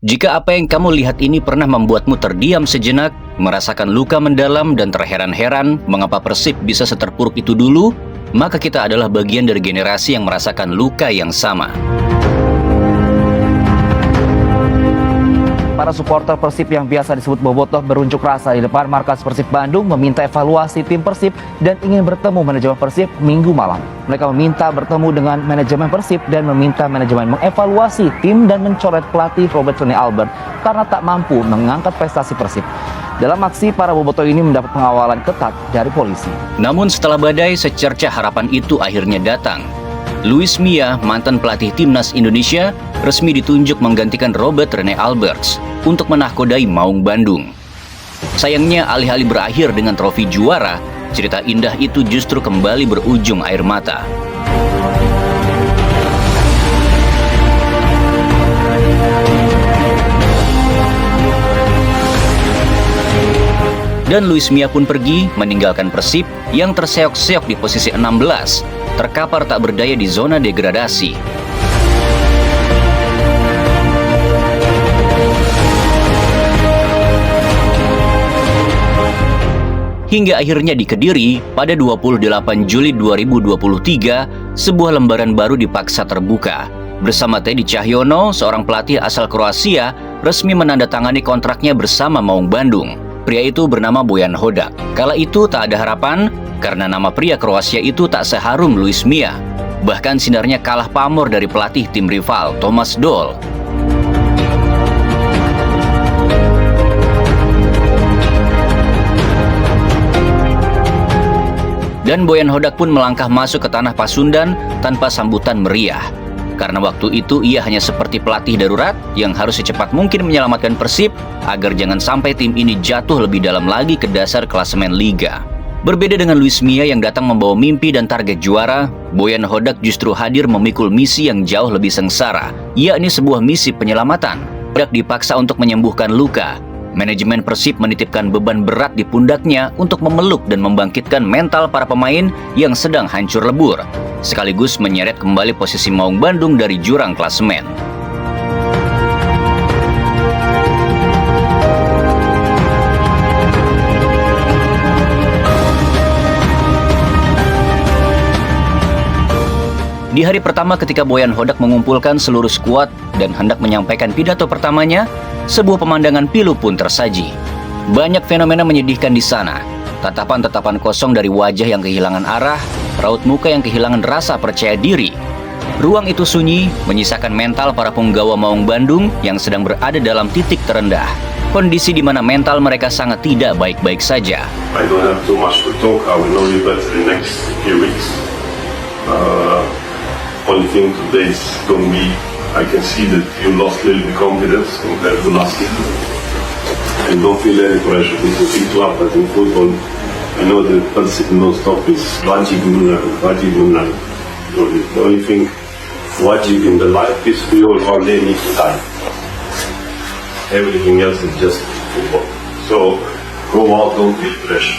Jika apa yang kamu lihat ini pernah membuatmu terdiam sejenak, merasakan luka mendalam dan terheran-heran mengapa Persib bisa seterpuruk itu dulu, maka kita adalah bagian dari generasi yang merasakan luka yang sama. Para supporter Persib yang biasa disebut bobotoh berunjuk rasa di depan markas Persib Bandung meminta evaluasi tim Persib dan ingin bertemu manajemen Persib Minggu malam. Mereka meminta bertemu dengan manajemen Persib dan meminta manajemen mengevaluasi tim dan mencoret pelatih Robert Rene Albert karena tak mampu mengangkat prestasi Persib. Dalam aksi, para bobotoh ini mendapat pengawalan ketat dari polisi. Namun setelah badai, secerca harapan itu akhirnya datang. Luis Mia, mantan pelatih timnas Indonesia, resmi ditunjuk menggantikan Robert Rene Alberts untuk menahkodai Maung Bandung. Sayangnya, alih-alih berakhir dengan trofi juara, cerita indah itu justru kembali berujung air mata. Dan Luis Mia pun pergi, meninggalkan Persib yang terseok-seok di posisi 16, terkapar tak berdaya di zona degradasi. Hingga akhirnya di Kediri, pada 28 Juli 2023, sebuah lembaran baru dipaksa terbuka. Bersama Teddy Cahyono, seorang pelatih asal Kroasia, resmi menandatangani kontraknya bersama Maung Bandung. Pria itu bernama Bojan Hodak. Kala itu tak ada harapan, karena nama pria Kroasia itu tak seharum Luis Mia. Bahkan sinarnya kalah pamor dari pelatih tim rival, Thomas Doll. Dan Bojan Hodak pun melangkah masuk ke tanah Pasundan tanpa sambutan meriah. Karena waktu itu ia hanya seperti pelatih darurat yang harus secepat mungkin menyelamatkan Persib agar jangan sampai tim ini jatuh lebih dalam lagi ke dasar klasemen Liga. Berbeda dengan Luis Mia yang datang membawa mimpi dan target juara, Bojan Hodak justru hadir memikul misi yang jauh lebih sengsara, yakni sebuah misi penyelamatan. Hodak dipaksa untuk menyembuhkan luka. Manajemen Persib menitipkan beban berat di pundaknya untuk memeluk dan membangkitkan mental para pemain yang sedang hancur lebur, sekaligus menyeret kembali posisi Maung Bandung dari jurang klasemen. Di hari pertama ketika Bojan Hodak mengumpulkan seluruh skuad dan hendak menyampaikan pidato pertamanya, sebuah pemandangan pilu pun tersaji. Banyak fenomena menyedihkan di sana. Tatapan-tatapan kosong dari wajah yang kehilangan arah, raut muka yang kehilangan rasa percaya diri. Ruang itu sunyi, menyisakan mental para punggawa Maung Bandung yang sedang berada dalam titik terendah. Kondisi di mana mental mereka sangat tidak baik-baik saja. I don't have too much to talk. I will know you better in the next few weeks. Only thing today is going to be, I can see that you lost a little bit confidence compared to last year. And don't feel any pressure. It's a big club, but in football, I know that Persib non-stop is wajib menang. The only thing wajib in the life is we all one day need to die. Everything else is just football. So go out, don't feel pressure.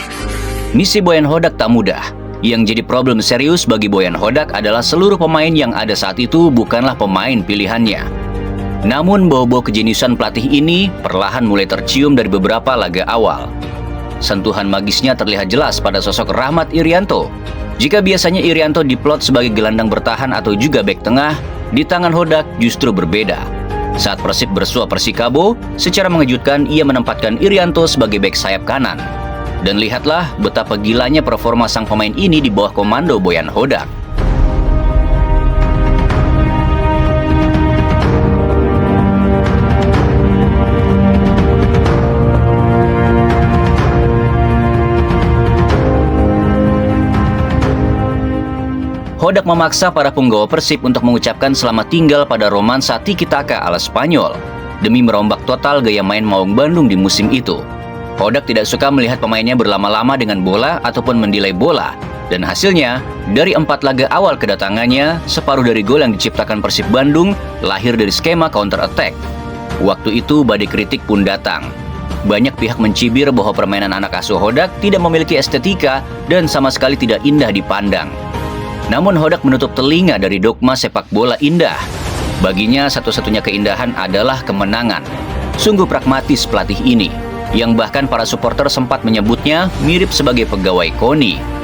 Misi Bojan Hodak tak mudah. Yang jadi problem serius bagi Bojan Hodak adalah seluruh pemain yang ada saat itu bukanlah pemain pilihannya. Namun bau-bau kejeniusan pelatih ini perlahan mulai tercium dari beberapa laga awal. Sentuhan magisnya terlihat jelas pada sosok Rahmat Irianto. Jika biasanya Irianto diplot sebagai gelandang bertahan atau juga bek tengah, di tangan Hodak justru berbeda. Saat Persib bersua Persikabo, secara mengejutkan ia menempatkan Irianto sebagai bek sayap kanan. Dan lihatlah betapa gilanya performa sang pemain ini di bawah komando Bojan Hodak. Hodak memaksa para punggawa Persib untuk mengucapkan selamat tinggal pada romansa tiki-taka ala Spanyol demi merombak total gaya main Maung Bandung di musim itu. Hodak tidak suka melihat pemainnya berlama-lama dengan bola ataupun mendelay bola. Dan hasilnya, dari 4 laga awal kedatangannya, separuh dari gol yang diciptakan Persib Bandung lahir dari skema counter attack. Waktu itu badai kritik pun datang. Banyak pihak mencibir bahwa permainan anak asuh Hodak tidak memiliki estetika dan sama sekali tidak indah dipandang. Namun Hodak menutup telinga dari dogma sepak bola indah. Baginya satu-satunya keindahan adalah kemenangan. Sungguh pragmatis pelatih ini, yang bahkan para supporter sempat menyebutnya mirip sebagai pegawai KONI.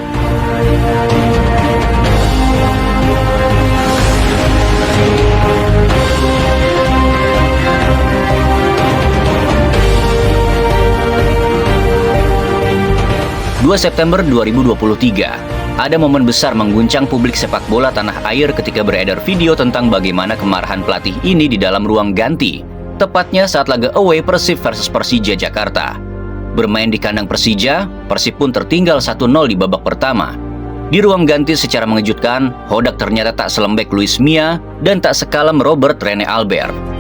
September 2023, ada momen besar mengguncang publik sepak bola tanah air ketika beredar video tentang bagaimana kemarahan pelatih ini di dalam ruang ganti, tepatnya saat laga away Persib versus Persija Jakarta. Bermain di kandang Persija, Persib pun tertinggal 1-0 di babak pertama. Di ruang ganti secara mengejutkan, Hodak ternyata tak selembek Luis Mia dan tak sekalem Robert Rene Albert.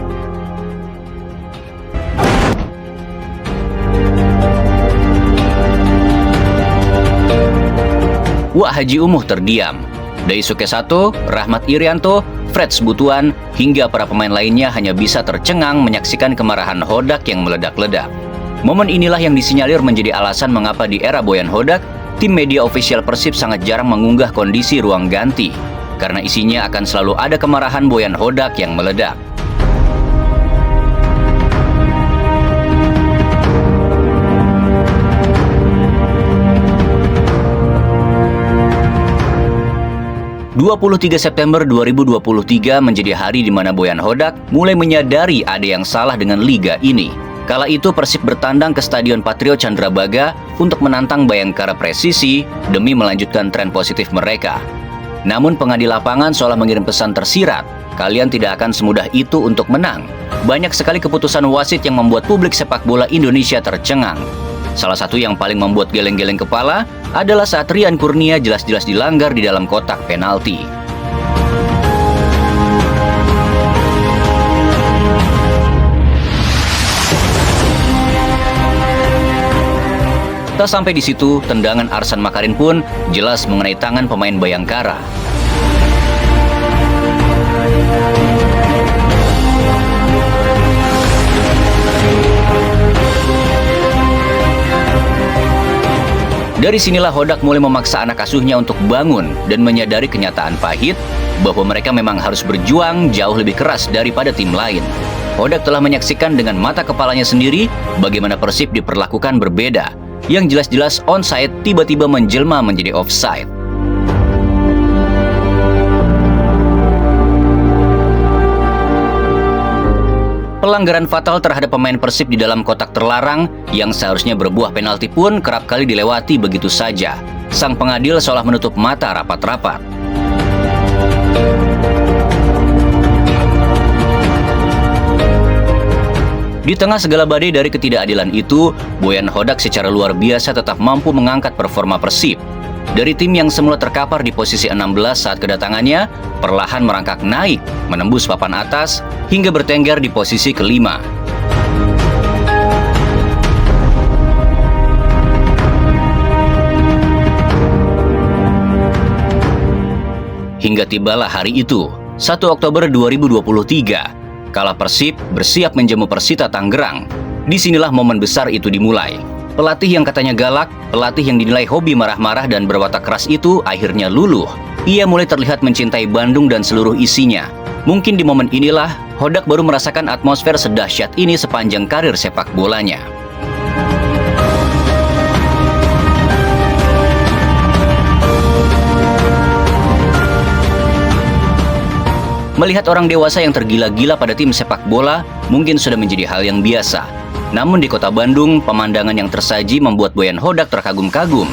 Wak Haji Umuh terdiam. Daisuke Sato, Rahmat Irianto, Freds Butuan, hingga para pemain lainnya hanya bisa tercengang menyaksikan kemarahan Hodak yang meledak-ledak. Momen inilah yang disinyalir menjadi alasan mengapa di era Boyan Hodak, tim media ofisial Persib sangat jarang mengunggah kondisi ruang ganti, karena isinya akan selalu ada kemarahan Boyan Hodak yang meledak. September 2023 menjadi hari di mana Boyan Hodak mulai menyadari ada yang salah dengan liga ini. Kala itu Persib bertandang ke Stadion Patriot Candrabaga untuk menantang Bayangkara Presisi demi melanjutkan tren positif mereka. Namun pengadil lapangan seolah mengirim pesan tersirat, kalian tidak akan semudah itu untuk menang. Banyak sekali keputusan wasit yang membuat publik sepak bola Indonesia tercengang. Salah satu yang paling membuat geleng-geleng kepala adalah saat Rian Kurnia jelas-jelas dilanggar di dalam kotak penalti. Tak sampai di situ, tendangan Arsan Makarin pun jelas mengenai tangan pemain Bayangkara. Dari sinilah Hodak mulai memaksa anak asuhnya untuk bangun dan menyadari kenyataan pahit bahwa mereka memang harus berjuang jauh lebih keras daripada tim lain. Hodak telah menyaksikan dengan mata kepalanya sendiri bagaimana Persib diperlakukan berbeda, yang jelas-jelas onside tiba-tiba menjelma menjadi offside. Pelanggaran fatal terhadap pemain Persib di dalam kotak terlarang yang seharusnya berbuah penalti pun kerap kali dilewati begitu saja. Sang pengadil seolah menutup mata rapat-rapat. Di tengah segala badai dari ketidakadilan itu, Boyan Hodak secara luar biasa tetap mampu mengangkat performa Persib. Dari tim yang semula terkapar di posisi 16 saat kedatangannya, perlahan merangkak naik, menembus papan atas, hingga bertengger di posisi kelima. Hingga tibalah hari itu, 1 Oktober 2023, kala Persib bersiap menjamu Persita Tangerang. Disinilah momen besar itu dimulai. Pelatih yang katanya galak, pelatih yang dinilai hobi marah-marah dan berwatak keras itu akhirnya luluh. Ia mulai terlihat mencintai Bandung dan seluruh isinya. Mungkin di momen inilah, Hodak baru merasakan atmosfer sedahsyat ini sepanjang karir sepak bolanya. Melihat orang dewasa yang tergila-gila pada tim sepak bola mungkin sudah menjadi hal yang biasa. Namun di kota Bandung, pemandangan yang tersaji membuat Boyan Hodak terkagum-kagum.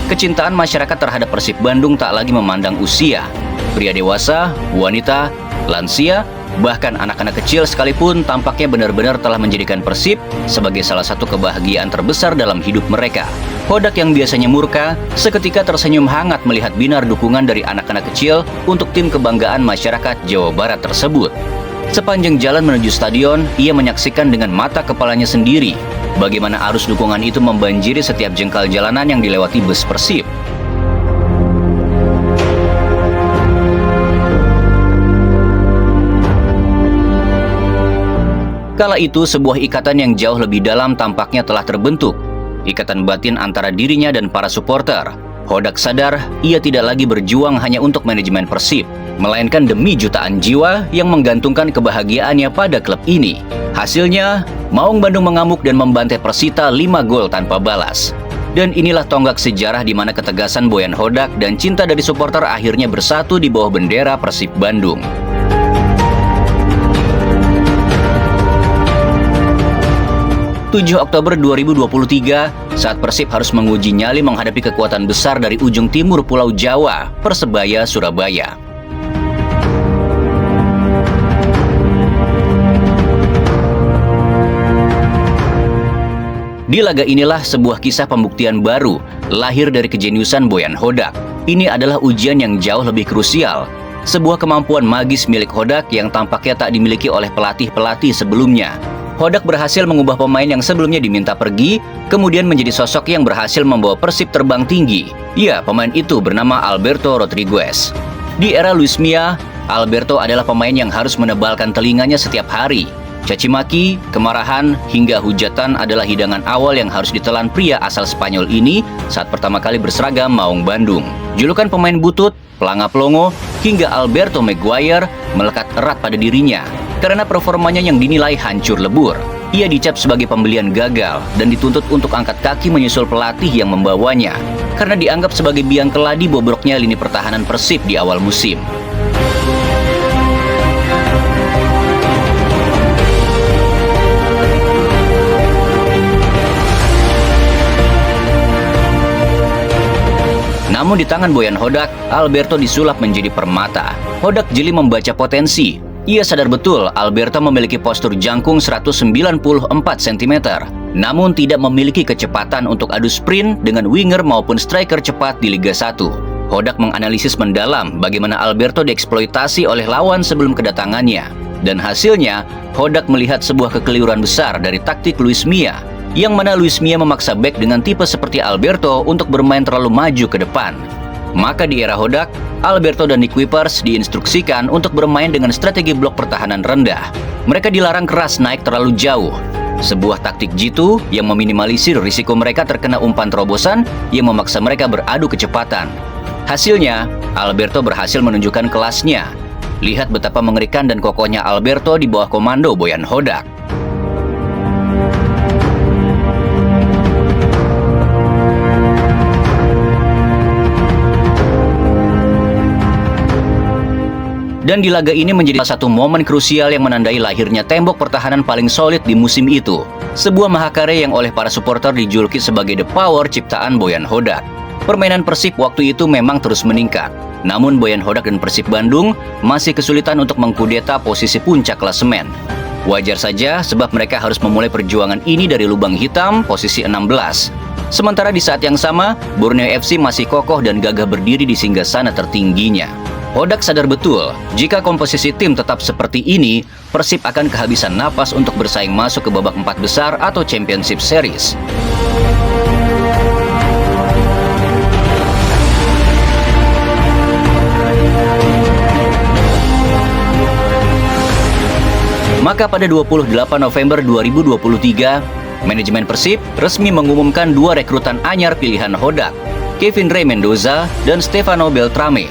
Kecintaan masyarakat terhadap Persib Bandung tak lagi memandang usia. Pria dewasa, wanita, lansia, bahkan anak-anak kecil sekalipun tampaknya benar-benar telah menjadikan Persib sebagai salah satu kebahagiaan terbesar dalam hidup mereka. Hodak yang biasanya murka, seketika tersenyum hangat melihat binar dukungan dari anak-anak kecil untuk tim kebanggaan masyarakat Jawa Barat tersebut. Sepanjang jalan menuju stadion, ia menyaksikan dengan mata kepalanya sendiri bagaimana arus dukungan itu membanjiri setiap jengkal jalanan yang dilewati bus Persib. Kala itu, sebuah ikatan yang jauh lebih dalam tampaknya telah terbentuk. Ikatan batin antara dirinya dan para supporter. Hodak sadar ia tidak lagi berjuang hanya untuk manajemen Persib, melainkan demi jutaan jiwa yang menggantungkan kebahagiaannya pada klub ini. Hasilnya, Maung Bandung mengamuk dan membantai Persita 5 gol tanpa balas. Dan inilah tonggak sejarah di mana ketegasan Boyan Hodak dan cinta dari supporter akhirnya bersatu di bawah bendera Persib Bandung. Oktober 2023, saat Persib harus menguji nyali menghadapi kekuatan besar dari ujung timur Pulau Jawa, Persebaya Surabaya. Di laga inilah sebuah kisah pembuktian baru lahir dari kejeniusan Boyan Hodak. Ini adalah ujian yang jauh lebih krusial, sebuah kemampuan magis milik Hodak yang tampaknya tak dimiliki oleh pelatih-pelatih sebelumnya. Hodak berhasil mengubah pemain yang sebelumnya diminta pergi, kemudian menjadi sosok yang berhasil membawa Persib terbang tinggi. Ya, pemain itu bernama Alberto Rodriguez. Di era Luis Milla, Alberto adalah pemain yang harus menebalkan telinganya setiap hari. Caci maki, kemarahan, hingga hujatan adalah hidangan awal yang harus ditelan pria asal Spanyol ini saat pertama kali berseragam Maung Bandung. Julukan pemain butut, pelanga-pelongo, hingga Alberto Maguire melekat erat pada dirinya karena performanya yang dinilai hancur lebur. Ia dicap sebagai pembelian gagal dan dituntut untuk angkat kaki menyusul pelatih yang membawanya karena dianggap sebagai biang keladi bobroknya lini pertahanan Persib di awal musim. Namun di tangan Boyan Hodak, Alberto disulap menjadi permata. Hodak jeli membaca potensi. Ia sadar betul Alberto memiliki postur jangkung 194 cm, namun tidak memiliki kecepatan untuk adu sprint dengan winger maupun striker cepat di Liga 1. Hodak menganalisis mendalam bagaimana Alberto dieksploitasi oleh lawan sebelum kedatangannya. Dan hasilnya, Hodak melihat sebuah kekeliruan besar dari taktik Luis Milla, yang mana Luis Milla memaksa bek dengan tipe seperti Alberto untuk bermain terlalu maju ke depan. Maka di era Hodak, Alberto dan Nick Kuipers diinstruksikan untuk bermain dengan strategi blok pertahanan rendah. Mereka dilarang keras naik terlalu jauh. Sebuah taktik jitu yang meminimalisir risiko mereka terkena umpan terobosan yang memaksa mereka beradu kecepatan. Hasilnya, Alberto berhasil menunjukkan kelasnya. Lihat betapa mengerikan dan kokohnya Alberto di bawah komando Boyan Hodak. Dan di laga ini menjadi salah satu momen krusial yang menandai lahirnya tembok pertahanan paling solid di musim itu. Sebuah mahakarya yang oleh para supporter dijuluki sebagai The Power ciptaan Boyan Hodak. Permainan Persib waktu itu memang terus meningkat. Namun Boyan Hodak dan Persib Bandung masih kesulitan untuk mengkudeta posisi puncak klasemen. Wajar saja sebab mereka harus memulai perjuangan ini dari lubang hitam posisi 16. Sementara di saat yang sama, Borneo FC masih kokoh dan gagah berdiri di singgasana tertingginya. Hodak sadar betul, jika komposisi tim tetap seperti ini, Persib akan kehabisan napas untuk bersaing masuk ke babak 4 besar atau Championship Series. Maka pada 28 November 2023, manajemen Persib resmi mengumumkan 2 rekrutan anyar pilihan Hodak, Kevin Rey Mendoza dan Stefano Beltrame.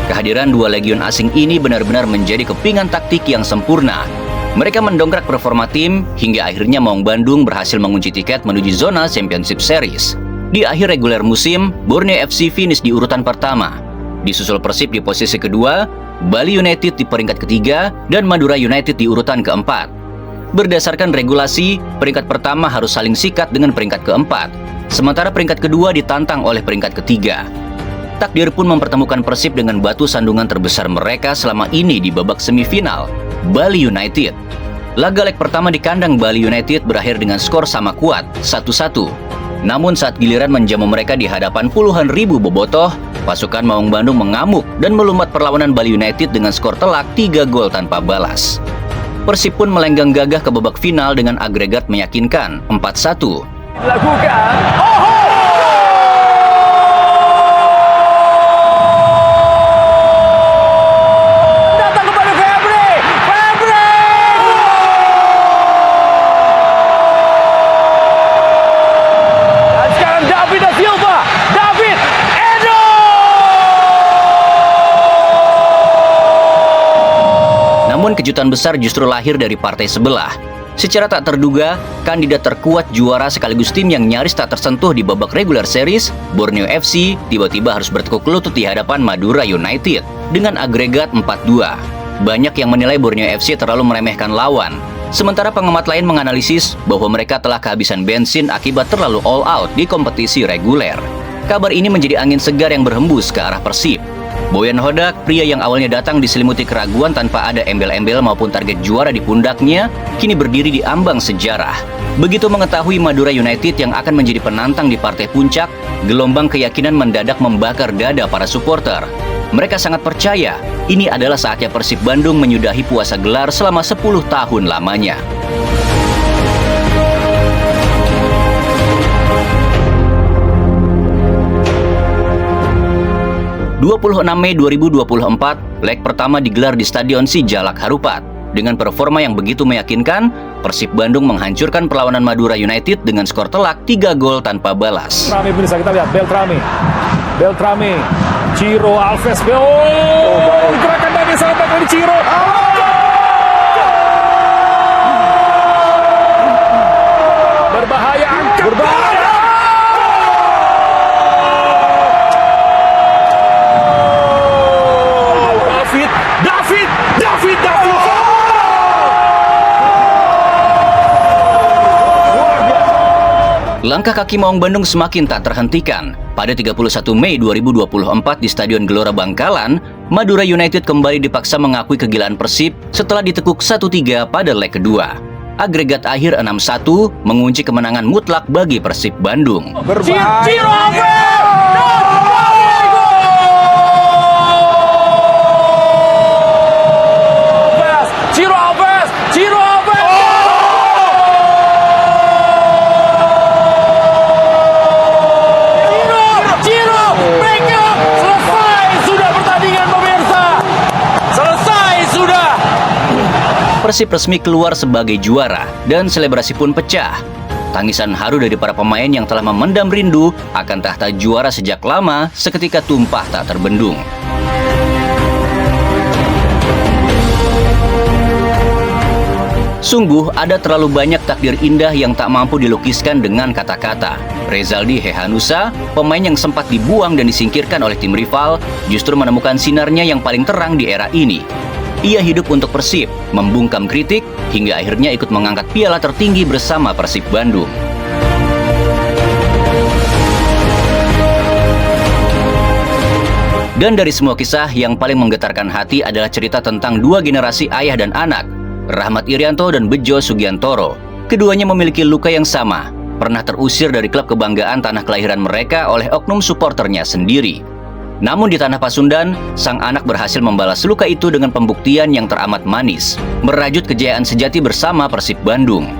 Kehadiran 2 legion asing ini benar-benar menjadi kepingan taktik yang sempurna. Mereka mendongkrak performa tim hingga akhirnya Maung Bandung berhasil mengunci tiket menuju zona Championship Series. Di akhir reguler musim, Borneo FC finish di urutan pertama. Disusul Persib di posisi kedua, Bali United di peringkat ketiga, dan Madura United di urutan keempat. Berdasarkan regulasi, peringkat pertama harus saling sikat dengan peringkat keempat, sementara peringkat kedua ditantang oleh peringkat ketiga. Takdir pun mempertemukan Persib dengan batu sandungan terbesar mereka selama ini di babak semifinal, Bali United. Laga leg pertama di kandang Bali United berakhir dengan skor sama kuat, 1-1. Namun saat giliran menjamu mereka di hadapan puluhan ribu bobotoh, pasukan Maung Bandung mengamuk dan melumpat perlawanan Bali United dengan skor telak 3 gol tanpa balas. Persib pun melenggang gagah ke babak final dengan agregat meyakinkan 4-1. Dilakukan. Datang kepada Febri. Dan sekarang David da Silva. David Namun kejutan besar justru lahir dari partai sebelah. Secara tak terduga, kandidat terkuat juara sekaligus tim yang nyaris tak tersentuh di babak regular series, Borneo FC, tiba-tiba harus bertekuk lutut di hadapan Madura United dengan agregat 4-2. Banyak yang menilai Borneo FC terlalu meremehkan lawan. Sementara pengamat lain menganalisis bahwa mereka telah kehabisan bensin akibat terlalu all out di kompetisi reguler. Kabar ini menjadi angin segar yang berhembus ke arah Persib. Boyan Hodak, pria yang awalnya datang diselimuti keraguan tanpa ada embel-embel maupun target juara di pundaknya, kini berdiri di ambang sejarah. Begitu mengetahui Madura United yang akan menjadi penantang di partai puncak, gelombang keyakinan mendadak membakar dada para supporter. Mereka sangat percaya, ini adalah saatnya Persib Bandung menyudahi puasa gelar selama 10 tahun lamanya. 26 Mei 2024, leg pertama digelar di Stadion Sijalak Harupat. Dengan performa yang begitu meyakinkan, Persib Bandung menghancurkan perlawanan Madura United dengan skor telak 3 gol tanpa balas. Beltrami, bisa kita lihat Beltrami, Ciro Alves, gerakan tadi sangat baik dari Ciro. Berbahaya, angkat. David. Langkah kaki Maung Bandung semakin tak terhentikan. Pada 31 Mei 2024 di Stadion Gelora Bangkalan, Madura United kembali dipaksa mengakui kegilaan Persib setelah ditekuk 1-3 pada leg kedua. Agregat akhir 6-1 mengunci kemenangan mutlak bagi Persib Bandung. Ciro Alves. Persib resmi keluar sebagai juara dan selebrasi pun pecah. Tangisan haru dari para pemain yang telah memendam rindu akan tahta juara sejak lama seketika tumpah tak terbendung. Sungguh ada terlalu banyak takdir indah yang tak mampu dilukiskan dengan kata-kata. Rezaldi Hehanusa, pemain yang sempat dibuang dan disingkirkan oleh tim rival, justru menemukan sinarnya yang paling terang di era ini. Ia hidup untuk Persib, membungkam kritik, hingga akhirnya ikut mengangkat piala tertinggi bersama Persib Bandung. Dan dari semua kisah, yang paling menggetarkan hati adalah cerita tentang dua generasi ayah dan anak, Rahmat Irianto dan Bejo Sugiantoro. Keduanya memiliki luka yang sama, pernah terusir dari klub kebanggaan tanah kelahiran mereka oleh oknum suporternya sendiri. Namun di tanah Pasundan, sang anak berhasil membalas luka itu dengan pembuktian yang teramat manis, merajut kejayaan sejati bersama Persib Bandung.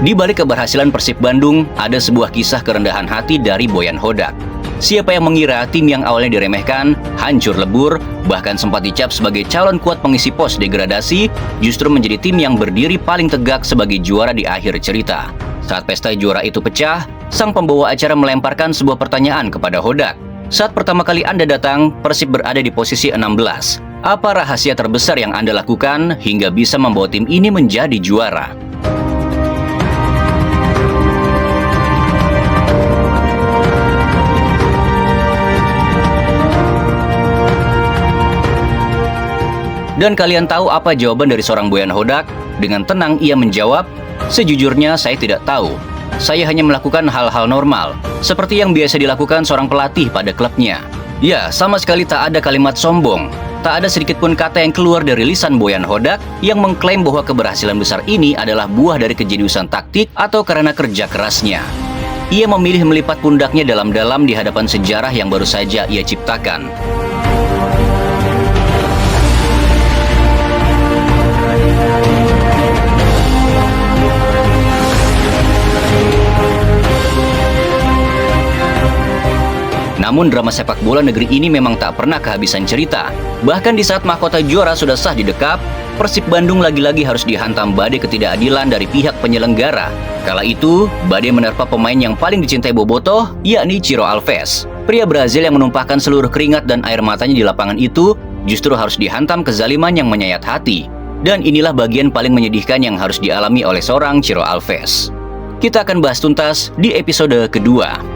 Di balik keberhasilan Persib Bandung, ada sebuah kisah kerendahan hati dari Boyan Hodak. Siapa yang mengira tim yang awalnya diremehkan, hancur lebur, bahkan sempat dicap sebagai calon kuat pengisi pos degradasi, justru menjadi tim yang berdiri paling tegak sebagai juara di akhir cerita. Saat pesta juara itu pecah, sang pembawa acara melemparkan sebuah pertanyaan kepada Hodak. Saat pertama kali Anda datang, Persib berada di posisi 16. Apa rahasia terbesar yang Anda lakukan hingga bisa membawa tim ini menjadi juara? Dan kalian tahu apa jawaban dari seorang Boyan Hodak? Dengan tenang ia menjawab, "Sejujurnya saya tidak tahu. Saya hanya melakukan hal-hal normal, seperti yang biasa dilakukan seorang pelatih pada klubnya." Ya, sama sekali tak ada kalimat sombong. Tak ada sedikit pun kata yang keluar dari lisan Boyan Hodak yang mengklaim bahwa keberhasilan besar ini adalah buah dari kejeniusan taktik atau karena kerja kerasnya. Ia memilih melipat pundaknya dalam-dalam di hadapan sejarah yang baru saja ia ciptakan. Namun drama sepak bola negeri ini memang tak pernah kehabisan cerita. Bahkan di saat mahkota juara sudah sah didekap, Persib Bandung lagi-lagi harus dihantam badai ketidakadilan dari pihak penyelenggara. Kala itu, badai menerpa pemain yang paling dicintai Bobotoh, yakni Ciro Alves. Pria Brazil yang menumpahkan seluruh keringat dan air matanya di lapangan itu justru harus dihantam kezaliman yang menyayat hati. Dan inilah bagian paling menyedihkan yang harus dialami oleh seorang Ciro Alves. Kita akan bahas tuntas di episode kedua.